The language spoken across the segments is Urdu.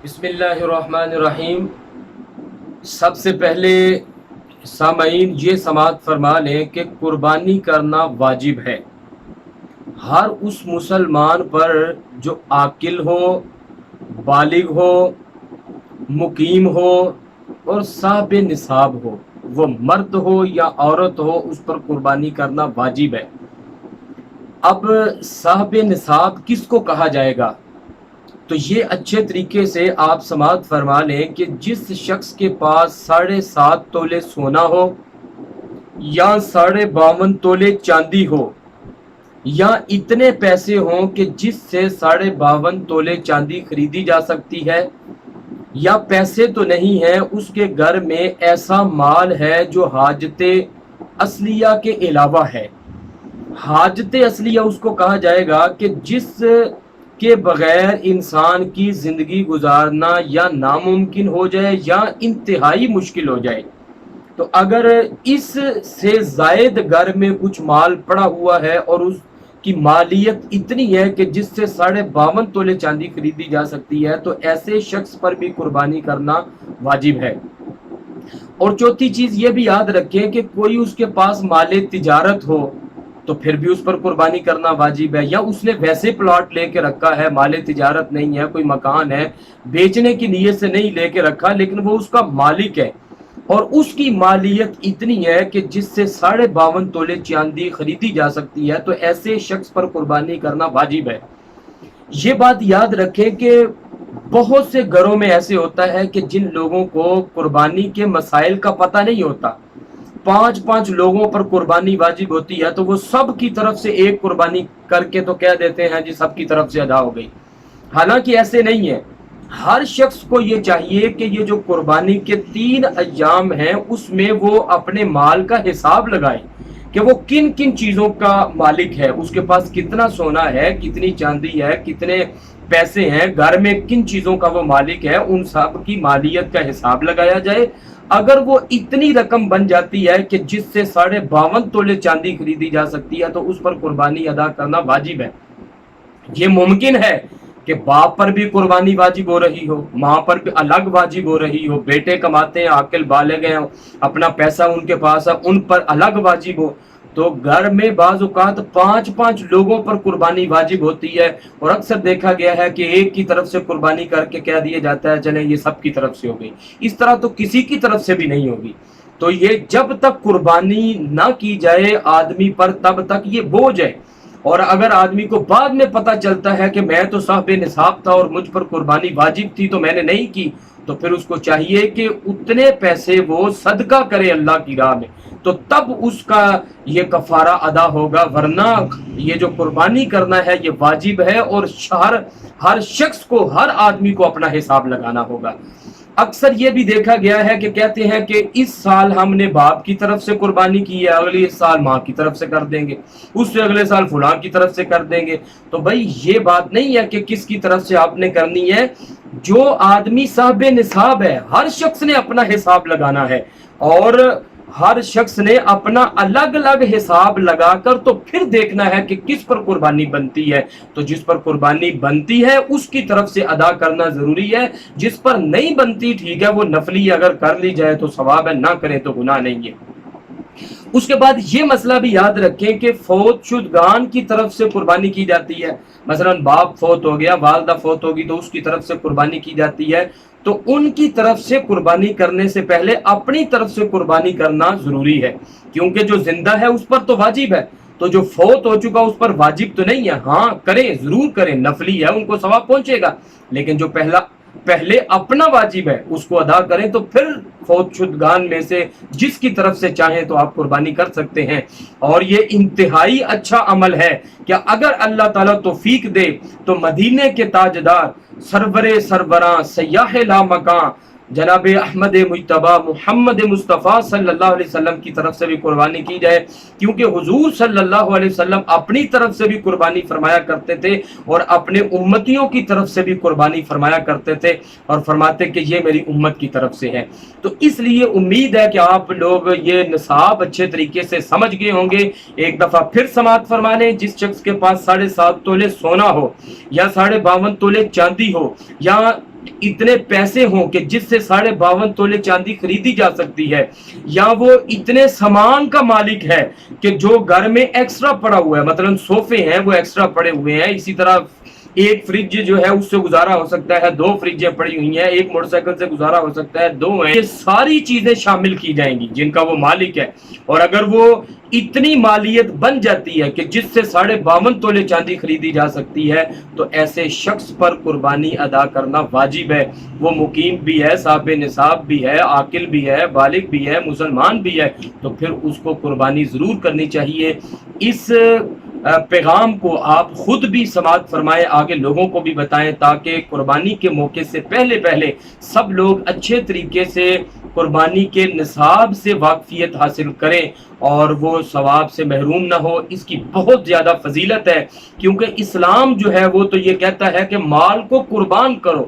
بسم اللہ الرحمن الرحیم۔ سب سے پہلے سامعین یہ سماعت فرما لیں کہ قربانی کرنا واجب ہے ہر اس مسلمان پر جو عاقل ہو، بالغ ہو، مقیم ہو اور صاحب نصاب ہو، وہ مرد ہو یا عورت ہو، اس پر قربانی کرنا واجب ہے۔ اب صاحب نصاب کس کو کہا جائے گا؟ تو یہ اچھے طریقے سے آپ سماعت فرما لیں کہ جس شخص کے پاس 7.5 تولے سونا ہو یا 52.5 تولے چاندی ہو، یا اتنے پیسے ہوں کہ جس سے 52.5 تولے چاندی خریدی جا سکتی ہے، یا پیسے تو نہیں ہے، اس کے گھر میں ایسا مال ہے جو حاجت اصلیہ کے علاوہ ہے۔ حاجت اصلیہ اس کو کہا جائے گا کہ جس کے بغیر انسان کی زندگی گزارنا یا ناممکن ہو جائے یا انتہائی مشکل ہو جائے۔ تو اگر اس سے زائد گھر میں کچھ مال پڑا ہوا ہے اور اس کی مالیت اتنی ہے کہ جس سے 52.5 تولے چاندی خریدی جا سکتی ہے، تو ایسے شخص پر بھی قربانی کرنا واجب ہے۔ اور چوتھی چیز یہ بھی یاد رکھیں کہ کوئی اس کے پاس مال تجارت ہو تو پھر بھی اس پر قربانی کرنا واجب ہے، یا اس نے ویسے پلاٹ لے کے رکھا ہے، مال تجارت نہیں ہے، کوئی مکان ہے، بیچنے کی نیت سے نہیں لے کے رکھا، لیکن وہ اس کا مالک ہے اور اس کی مالیت اتنی ہے کہ جس سے 52.5 تولے چاندی خریدی جا سکتی ہے، تو ایسے شخص پر قربانی کرنا واجب ہے۔ یہ بات یاد رکھیں کہ بہت سے گھروں میں ایسے ہوتا ہے کہ جن لوگوں کو قربانی کے مسائل کا پتہ نہیں ہوتا، 5 لوگوں پر قربانی واجب ہوتی ہے تو وہ سب کی طرف سے ایک قربانی کر کے تو کہہ دیتے ہیں جی سب کی طرف سے ادا ہو گئی، حالانکہ ایسے نہیں ہے۔ ہر شخص کو یہ چاہیے کہ یہ جو قربانی کے 3 ایام ہیں اس میں وہ اپنے مال کا حساب لگائے کہ وہ کن کن چیزوں کا مالک ہے، اس کے پاس کتنا سونا ہے، کتنی چاندی ہے، کتنے پیسے ہیں، گھر میں کن چیزوں کا وہ مالک ہے، ان سب کی مالیت کا حساب لگایا جائے۔ اگر وہ اتنی رقم بن جاتی ہے کہ جس سے 52.5 تولے چاندی خریدی جا سکتی ہے تو اس پر قربانی ادا کرنا واجب ہے۔ یہ ممکن ہے کہ باپ پر بھی قربانی واجب ہو رہی ہو، ماں پر بھی الگ واجب ہو رہی ہو، بیٹے کماتے ہیں، عاقل بالغ ہیں، اپنا پیسہ ان کے پاس ہے، ان پر الگ واجب ہو۔ تو گھر میں بعض اوقات 5 لوگوں پر قربانی واجب ہوتی ہے، اور اکثر دیکھا گیا ہے کہ ایک کی طرف سے قربانی کر کے کہہ دیا جاتا ہے چلیں یہ سب کی طرف سے ہو گئی۔ اس طرح تو کسی کی طرف سے بھی نہیں ہوگی۔ تو یہ جب تک قربانی نہ کی جائے آدمی پر تب تک یہ بوجھ ہے، اور اگر آدمی کو بعد میں پتہ چلتا ہے کہ میں تو صاحب نصاب تھا اور مجھ پر قربانی واجب تھی تو میں نے نہیں کی، تو پھر اس کو چاہیے کہ اتنے پیسے وہ صدقہ کرے اللہ کی راہ میں، تو تب اس کا یہ کفارہ ادا ہوگا، ورنہ یہ جو قربانی کرنا ہے یہ واجب ہے، اور ہر شخص کو، ہر آدمی کو اپنا حساب لگانا ہوگا۔ اکثر یہ بھی دیکھا گیا ہے کہ کہتے ہیں کہ اس سال ہم نے باپ کی طرف سے قربانی کی ہے، اگلے سال ماں کی طرف سے کر دیں گے، اس سے اگلے سال فلاں کی طرف سے کر دیں گے۔ تو بھائی یہ بات نہیں ہے کہ کس کی طرف سے آپ نے کرنی ہے، جو آدمی صاحب نصاب ہے ہر شخص نے اپنا حساب لگانا ہے، اور ہر شخص نے اپنا الگ الگ حساب لگا کر تو پھر دیکھنا ہے کہ کس پر قربانی بنتی ہے۔ تو جس پر قربانی بنتی ہے اس کی طرف سے ادا کرنا ضروری ہے، جس پر نہیں بنتی ٹھیک ہے وہ نفلی اگر کر لی جائے تو ثواب ہے، نہ کرے تو گناہ نہیں ہے۔ اس کے بعد یہ مسئلہ بھی یاد رکھیں کہ فوت شدگان کی طرف سے قربانی کی جاتی ہے، مثلا باپ فوت ہو گیا، والدہ فوت ہوگی تو اس کی طرف سے قربانی کی جاتی ہے، تو ان کی طرف سے قربانی کرنے سے پہلے اپنی طرف سے قربانی کرنا ضروری ہے، کیونکہ جو زندہ ہے اس پر تو واجب ہے، تو جو فوت ہو چکا اس پر واجب تو نہیں ہے۔ ہاں کریں، ضرور کریں، نفلی ہے، ان کو ثواب پہنچے گا، لیکن جو پہلے اپنا واجب ہے اس کو ادا کریں، تو پھر فوت شدگان میں سے جس کی طرف سے چاہیں تو آپ قربانی کر سکتے ہیں۔ اور یہ انتہائی اچھا عمل ہے کہ اگر اللہ تعالیٰ توفیق دے تو مدینے کے تاجدار سرور سربراں سیاح لا مکان جناب احمد مجتبی محمد مصطفیٰ صلی اللہ علیہ وسلم کی طرف سے بھی قربانی کی جائے، کیونکہ حضور صلی اللہ علیہ وسلم اپنی طرف سے بھی قربانی فرمایا کرتے تھے اور اپنے امتیوں کی طرف سے بھی قربانی فرمایا کرتے تھے، اور فرماتے کہ یہ میری امت کی طرف سے ہے۔ تو اس لیے امید ہے کہ آپ لوگ یہ نصاب اچھے طریقے سے سمجھ گئے ہوں گے۔ ایک دفعہ پھر سماعت فرما لیں، جس شخص کے پاس 7.5 تولے سونا ہو یا 52.5 تولے چاندی ہو یا اتنے پیسے ہوں کہ جس سے 52.5 تولے چاندی خریدی جا سکتی ہے، یا وہ اتنے سامان کا مالک ہے کہ جو گھر میں ایکسٹرا پڑا ہوا ہے، مثلا صوفے ہیں وہ ایکسٹرا پڑے ہوئے ہیں، اسی طرح ایک فریج جو ہے اس سے گزارا ہو سکتا ہے، 2 فریجیں پڑی ہوئی ہیں، ایک موٹر سائیکل سے گزارا ہو سکتا ہے، 2 ہیں، یہ ساری چیزیں شامل کی جائیں گی جن کا وہ مالک ہے۔ اور اگر وہ اتنی مالیت بن جاتی ہے کہ جس سے 52.5 تولے چاندی خریدی جا سکتی ہے، تو ایسے شخص پر قربانی ادا کرنا واجب ہے۔ وہ مقیم بھی ہے، صاحب نصاب بھی ہے، عاقل بھی ہے، بالغ بھی ہے، مسلمان بھی ہے، تو پھر اس کو قربانی ضرور کرنی چاہیے۔ اس پیغام کو آپ خود بھی سماعت فرمائیں، آگے لوگوں کو بھی بتائیں، تاکہ قربانی کے موقع سے پہلے سب لوگ اچھے طریقے سے قربانی کے نصاب سے واقفیت حاصل کریں اور وہ ثواب سے محروم نہ ہو۔ اس کی بہت زیادہ فضیلت ہے، کیونکہ اسلام جو ہے وہ تو یہ کہتا ہے کہ مال کو قربان کرو۔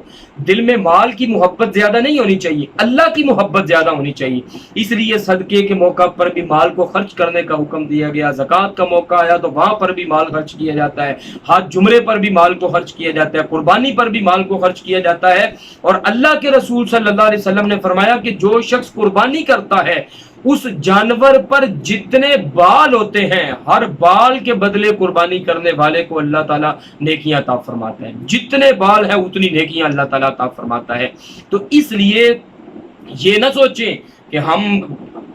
دل میں مال کی محبت زیادہ نہیں ہونی چاہیے، اللہ کی محبت زیادہ ہونی چاہیے۔ اس لیے صدقے کے موقع پر بھی مال کو خرچ کرنے کا حکم دیا گیا، زکوٰۃ کا موقع آیا تو وہاں پر بھی مال خرچ کیا جاتا ہے، حج جمرے پر بھی مال کو خرچ کیا جاتا ہے، قربانی پر بھی مال کو خرچ کیا جاتا ہے۔ اور اللہ کے رسول صلی اللہ علیہ وسلم نے فرمایا کہ جو شخص قربانی کرتا ہے، اس جانور پر جتنے بال ہوتے ہیں، ہر بال کے بدلے قربانی کرنے والے کو اللہ تعالیٰ نیکیاں عطا فرماتا ہے، جتنے بال ہیں اتنی نیکیاں اللہ تعالیٰ عطا فرماتا ہے۔ تو اس لیے یہ نہ سوچیں کہ ہم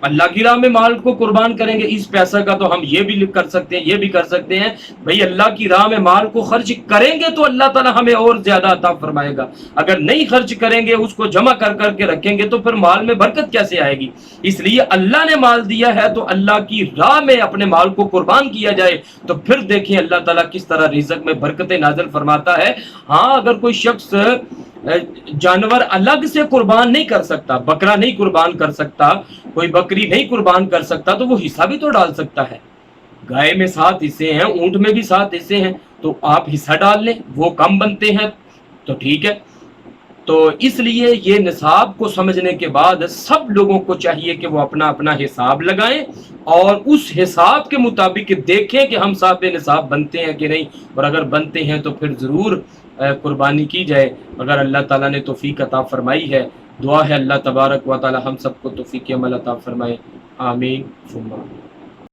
اللہ کی راہ میں مال کو قربان کریں گے، اس پیسہ کا تو ہم یہ بھی کر سکتے ہیں، یہ بھی کر سکتے ہیں۔ بھئی اللہ کی راہ میں مال کو خرچ کریں گے تو اللہ تعالیٰ ہمیں اور زیادہ عطا فرمائے گا، اگر نہیں خرچ کریں گے، اس کو جمع کر کے رکھیں گے تو پھر مال میں برکت کیسے آئے گی؟ اس لیے اللہ نے مال دیا ہے تو اللہ کی راہ میں اپنے مال کو قربان کیا جائے، تو پھر دیکھیں اللہ تعالیٰ کس طرح رزق میں برکتیں نازل فرماتا ہے۔ ہاں، اگر کوئی شخص جانور الگ سے قربان نہیں کر سکتا، بکرا نہیں قربان کر سکتا، کوئی بکری نہیں قربان کر سکتا، تو وہ حصہ بھی تو ڈال سکتا ہے۔ گائے میں 7 حصے ہیں، اونٹ میں بھی 7 حصے ہیں، تو آپ حصہ ڈال لیں، وہ کم بنتے ہیں تو ٹھیک ہے۔ تو اس لیے یہ نصاب کو سمجھنے کے بعد سب لوگوں کو چاہیے کہ وہ اپنا اپنا حساب لگائیں اور اس حساب کے مطابق دیکھیں کہ ہم صاحب نصاب بنتے ہیں کہ نہیں، اور اگر بنتے ہیں تو پھر ضرور قربانی کی جائے، اگر اللہ تعالیٰ نے توفیق عطا فرمائی ہے۔ دعا ہے اللہ تبارک و تعالی ہم سب کو توفیق عمل عطا فرمائے، آمین ثم آمین۔